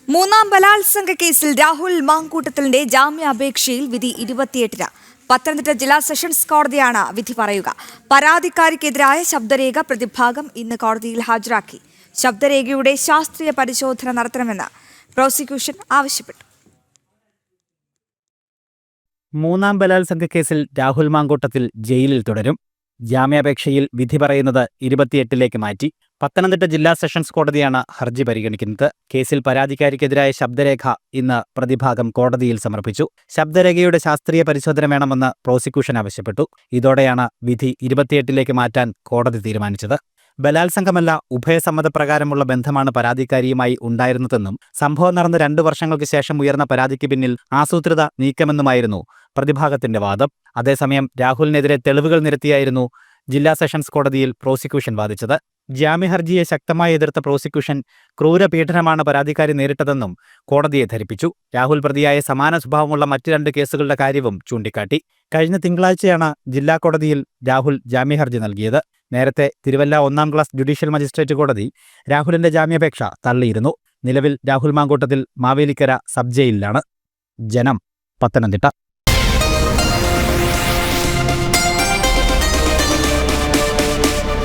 മൂന്നാം ബലാത്സംഗ കേസിൽ രാഹുൽ മാങ്കൂട്ടത്തിലിന്റെ ജാമ്യാപേക്ഷയിൽ വിധി 28-ന്. പത്തനംതിട്ട ജില്ലാ സെഷൻസ് കോടതിയാണ് വിധി പറയുക. പരാതിക്കാരിക്കെതിരായ ശബ്ദരേഖ പ്രതിഭാഗം ഇന്ന് കോടതിയിൽ ഹാജരാക്കി. ശബ്ദരേഖയുടെ ശാസ്ത്രീയ പരിശോധന നടത്തണമെന്ന് പ്രോസിക്യൂഷൻ ആവശ്യപ്പെട്ടു. മൂന്നാം ബലാത്സംഗ കേസിൽ രാഹുൽ മാങ്കൂട്ടത്തിൽ ജയിലിൽ തുടരും. ജാമ്യാപേക്ഷയിൽ വിധി പറയുന്നത് 28-ലേക്ക് മാറ്റി. പത്തനംതിട്ട ജില്ലാ സെഷൻസ് കോടതിയാണ് ഹർജി പരിഗണിക്കുന്നത്. കേസിൽ പരാതിക്കാരിക്കെതിരായ ശബ്ദരേഖ ഇന്ന് പ്രതിഭാഗം കോടതിയിൽ സമർപ്പിച്ചു. ശബ്ദരേഖയുടെ ശാസ്ത്രീയ പരിശോധന വേണമെന്ന് പ്രോസിക്യൂഷൻ ആവശ്യപ്പെട്ടു. ഇതോടെയാണ് വിധി 28-ലേക്ക് മാറ്റാൻ കോടതി തീരുമാനിച്ചത്. ബലാത്സംഗമല്ല, ഉഭയസമ്മതപ്രകാരമുള്ള ബന്ധമാണ് പരാതിക്കാരിയുമായി ഉണ്ടായിരുന്നതെന്നും സംഭവം നടന്ന് 2 വർഷങ്ങൾക്ക് ശേഷം ഉയർന്ന പരാതിക്ക് പിന്നിൽ ആസൂത്രിത നീക്കമെന്നുമായിരുന്നു പ്രതിഭാഗത്തിന്റെ വാദം. അതേസമയം രാഹുലിനെതിരെ തെളിവുകൾ നിരത്തിയായിരുന്നു ജില്ലാ സെഷൻസ് കോടതിയിൽ പ്രോസിക്യൂഷൻ വാദിച്ചത്. ജാമ്യഹർജിയെ ശക്തമായി എതിർത്ത പ്രോസിക്യൂഷൻ ക്രൂരപീഡനമാണ് പരാതിക്കാരി നേരിട്ടതെന്നും കോടതിയെ ധരിപ്പിച്ചു. രാഹുൽ പ്രതിയായ സമാന സ്വഭാവമുള്ള മറ്റ് 2 കേസുകളുടെ കാര്യവും ചൂണ്ടിക്കാട്ടി. കഴിഞ്ഞ തിങ്കളാഴ്ചയാണ് ജില്ലാ കോടതിയിൽ രാഹുൽ ജാമ്യഹർജി നൽകിയത്. നേരത്തെ തിരുവല്ല 1-ാം ക്ലാസ് ജുഡീഷ്യൽ മജിസ്ട്രേറ്റ് കോടതി രാഹുലിന്റെ ജാമ്യാപേക്ഷ തള്ളിയിരുന്നു. നിലവിൽ രാഹുൽ മാങ്കൂട്ടത്തിൽ മാവേലിക്കര സബ് ജയിലിലാണ്. ജനം, പത്തനംതിട്ട.